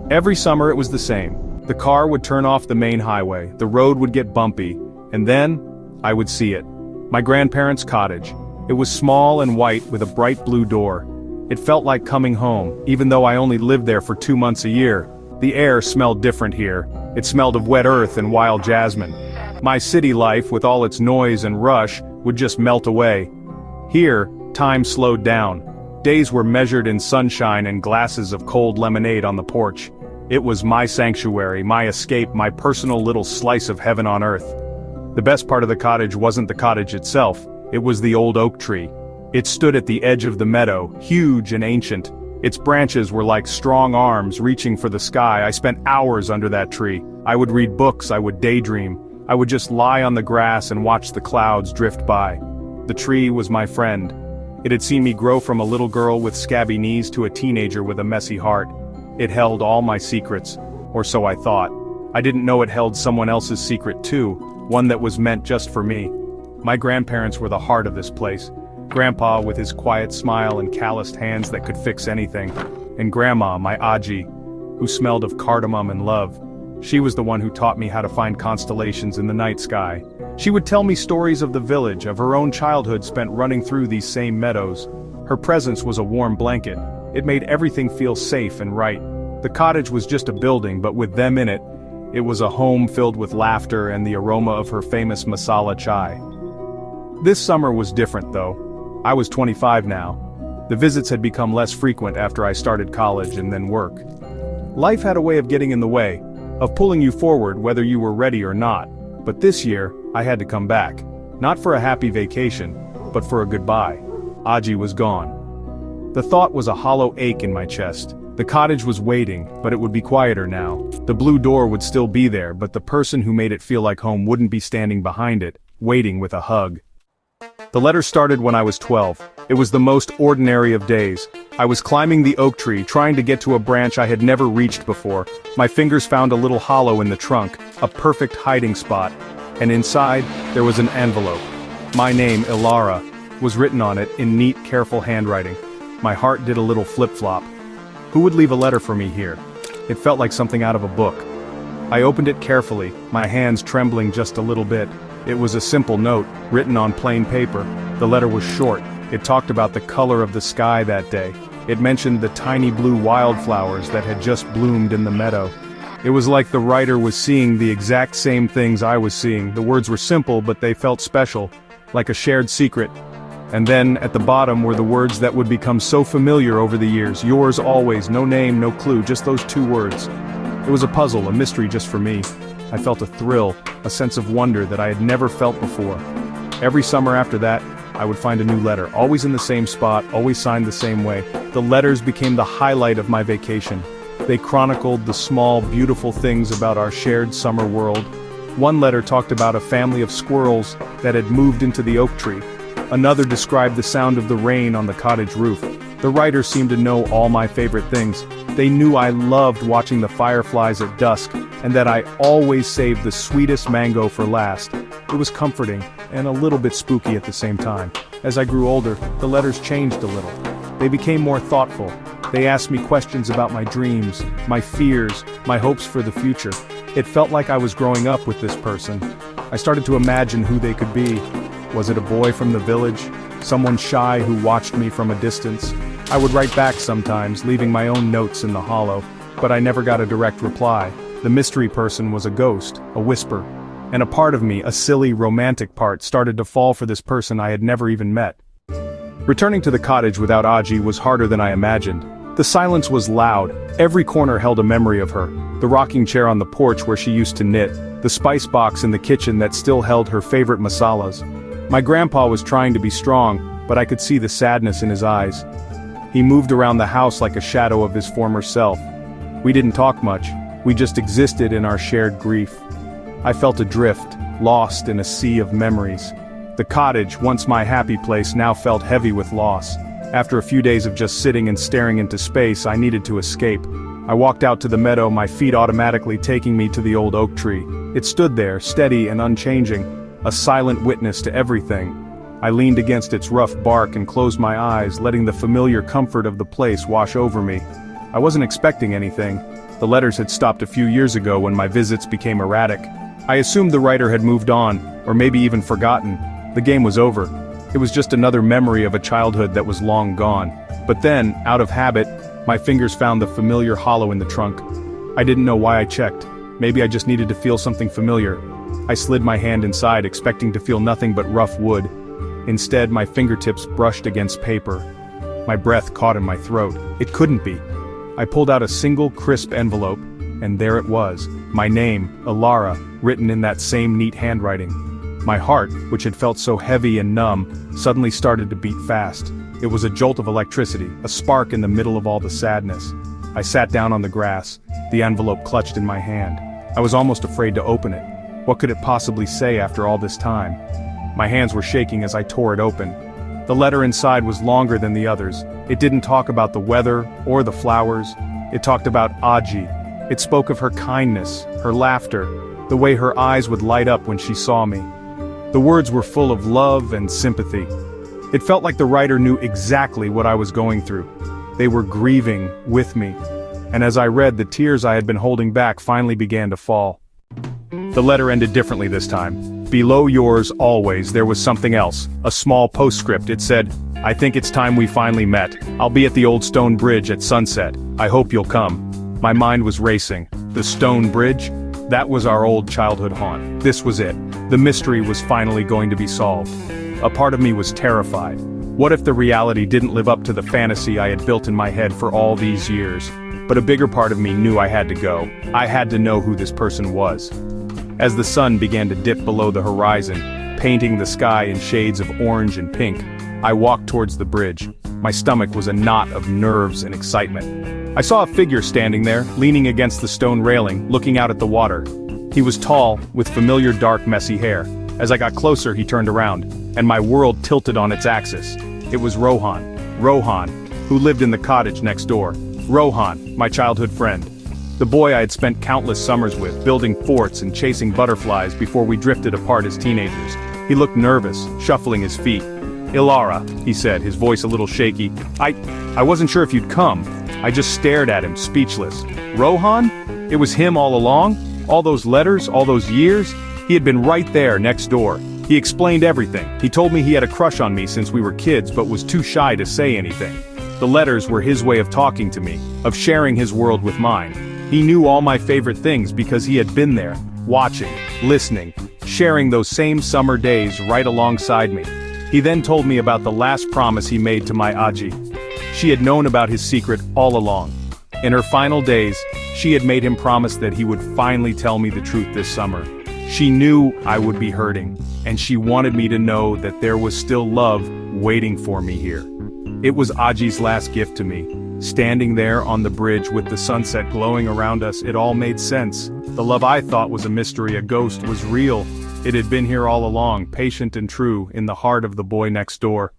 Every summer it was the same. The car would turn off the main highway, the road would get bumpy, and then, I would see it. My grandparents' cottage. It was small and white with a bright blue door. It felt like coming home, even though I only lived there for 2 months a year. The air smelled different here. It smelled of wet earth and wild jasmine. My city life, with all its noise and rush, would just melt away. Here, time slowed down. Days were measured in sunshine and glasses of cold lemonade on the porch. It was my sanctuary, my escape, my personal little slice of heaven on earth. The best part of the cottage wasn't the cottage itself, it was the old oak tree. It stood at the edge of the meadow, huge and ancient. Its branches were like strong arms reaching for the sky. I spent hours under that tree. I would read books, I would daydream. I would just lie on the grass and watch the clouds drift by. The tree was my friend. It had seen me grow from a little girl with scabby knees to a teenager with a messy heart. It held all my secrets, or so I thought. I didn't know it held someone else's secret too, one that was meant just for me. My grandparents were the heart of this place. Grandpa with his quiet smile and calloused hands that could fix anything, and Grandma, my Aji, who smelled of cardamom and love. She was the one who taught me how to find constellations in the night sky. She would tell me stories of the village, of her own childhood spent running through these same meadows. Her presence was a warm blanket. It made everything feel safe and right. The cottage was just a building, but with them in it, it was a home filled with laughter and the aroma of her famous masala chai. This summer was different though. I was 25 now. The visits had become less frequent after I started college and then work. Life had a way of getting in the way, of pulling you forward whether you were ready or not. But this year, I had to come back. Not for a happy vacation, but for a goodbye. Aji was gone. The thought was a hollow ache in my chest. The cottage was waiting, but it would be quieter now. The blue door would still be there, but the person who made it feel like home wouldn't be standing behind it, waiting with a hug. The letter started when I was 12. It was the most ordinary of days. I was climbing the oak tree, trying to get to a branch I had never reached before. My fingers found a little hollow in the trunk, a perfect hiding spot. And inside, there was an envelope. My name, Elara, was written on it in neat, careful handwriting. My heart did a little flip-flop. Who would leave a letter for me here? It felt like something out of a book. I opened it carefully, my hands trembling just a little bit. It was a simple note, written on plain paper. The letter was short. It talked about the color of the sky that day. It mentioned the tiny blue wildflowers that had just bloomed in the meadow. It was like the writer was seeing the exact same things I was seeing. The words were simple, but they felt special, like a shared secret. And then, at the bottom were the words that would become so familiar over the years. Yours always, no name, no clue, just those 2 words. It was a puzzle, a mystery just for me. I felt a thrill, a sense of wonder that I had never felt before. Every summer after that, I would find a new letter, always in the same spot, always signed the same way. The letters became the highlight of my vacation. They chronicled the small, beautiful things about our shared summer world. One letter talked about a family of squirrels that had moved into the oak tree. Another described the sound of the rain on the cottage roof. The writer seemed to know all my favorite things. They knew I loved watching the fireflies at dusk, and that I always saved the sweetest mango for last. It was comforting, and a little bit spooky at the same time. As I grew older, the letters changed a little. They became more thoughtful. They asked me questions about my dreams, my fears, my hopes for the future. It felt like I was growing up with this person. I started to imagine who they could be. Was it a boy from the village? Someone shy who watched me from a distance? I would write back sometimes, leaving my own notes in the hollow, but I never got a direct reply. The mystery person was a ghost, a whisper, and a part of me, a silly, romantic part, started to fall for this person I had never even met. Returning to the cottage without Aji was harder than I imagined. The silence was loud. Every corner held a memory of her. The rocking chair on the porch where she used to knit, the spice box in the kitchen that still held her favorite masalas. My grandpa was trying to be strong, but I could see the sadness in his eyes. He moved around the house like a shadow of his former self. We didn't talk much. We just existed in our shared grief. I felt adrift, lost in a sea of memories. The cottage, once my happy place, now felt heavy with loss. After a few days of just sitting and staring into space, I needed to escape. I walked out to the meadow, my feet automatically taking me to the old oak tree. It stood there, steady and unchanging, a silent witness to everything. I leaned against its rough bark and closed my eyes, letting the familiar comfort of the place wash over me. I wasn't expecting anything, The letters had stopped a few years ago when my visits became erratic. I assumed the writer had moved on, or maybe even forgotten. The game was over. It was just another memory of a childhood that was long gone. But then, out of habit, my fingers found the familiar hollow in the trunk. I didn't know why I checked. Maybe I just needed to feel something familiar. I slid my hand inside, expecting to feel nothing but rough wood. Instead, my fingertips brushed against paper. My breath caught in my throat. It couldn't be. I pulled out a single crisp envelope, and there it was, my name, Elara, written in that same neat handwriting. My heart, which had felt so heavy and numb, suddenly started to beat fast. It was a jolt of electricity, a spark in the middle of all the sadness. I sat down on the grass, the envelope clutched in my hand. I was almost afraid to open it. What could it possibly say after all this time? My hands were shaking as I tore it open. The letter inside was longer than the others. It didn't talk about the weather or the flowers. It talked about Aji. It spoke of her kindness, her laughter, the way her eyes would light up when she saw me. The words were full of love and sympathy. It felt like the writer knew exactly what I was going through. They were grieving with me. And as I read, the tears I had been holding back finally began to fall. The letter ended differently this time. Below yours always there was something else, a small postscript. It said, "I think it's time we finally met. I'll be at the old stone bridge at sunset. I hope you'll come." My mind was racing. The stone bridge? That was our old childhood haunt. This was it. The mystery was finally going to be solved. A part of me was terrified. What if the reality didn't live up to the fantasy I had built in my head for all these years? But a bigger part of me knew I had to go. I had to know who this person was. As the sun began to dip below the horizon, painting the sky in shades of orange and pink, I walked towards the bridge. My stomach was a knot of nerves and excitement. I saw a figure standing there, leaning against the stone railing, looking out at the water. He was tall, with familiar dark messy hair. As I got closer, he turned around, and my world tilted on its axis. It was Rohan, who lived in the cottage next door. Rohan, my childhood friend. The boy I had spent countless summers with, building forts and chasing butterflies before we drifted apart as teenagers. He looked nervous, shuffling his feet. "Elara," he said, his voice a little shaky. I wasn't sure if you'd come." I just stared at him, speechless. Rohan? It was him all along? All those letters, all those years? He had been right there, next door. He explained everything. He told me he had a crush on me since we were kids but was too shy to say anything. The letters were his way of talking to me, of sharing his world with mine. He knew all my favorite things because he had been there, watching, listening, sharing those same summer days right alongside me. He then told me about the last promise he made to my Aji. She had known about his secret all along. In her final days, she had made him promise that he would finally tell me the truth this summer. She knew I would be hurting, and she wanted me to know that there was still love waiting for me here. It was Aji's last gift to me. Standing there on the bridge with the sunset glowing around us, it all made sense. The love I thought was a mystery, a ghost, was real. It had been here all along, patient and true, in the heart of the boy next door.